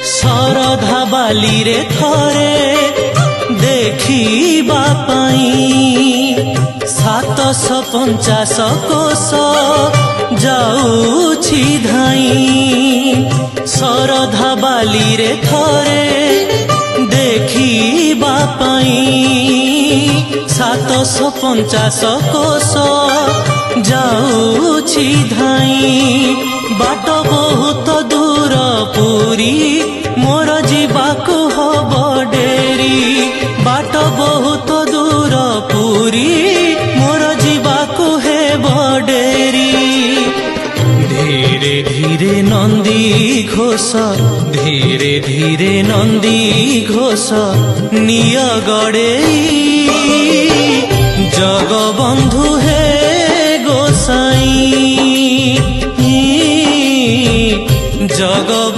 शरधा बाली रे थरे देखिबा पाई 750 कोश जाऊछि धाई। शरधा बाली रे थरे देखिबा पाई 750 कोश जाऊछि धाई। बाट बहुत दूर पुरी मोर जीवाकु हब डेरी। बाट बहुत दूर पुरी मोर जीवाकु हेब डेरी। धीरे धीरे नंदी घोष धीरे धीरे नंदी घोष निय गड़ेई जगबंधु हे गोसाई। जगबंधु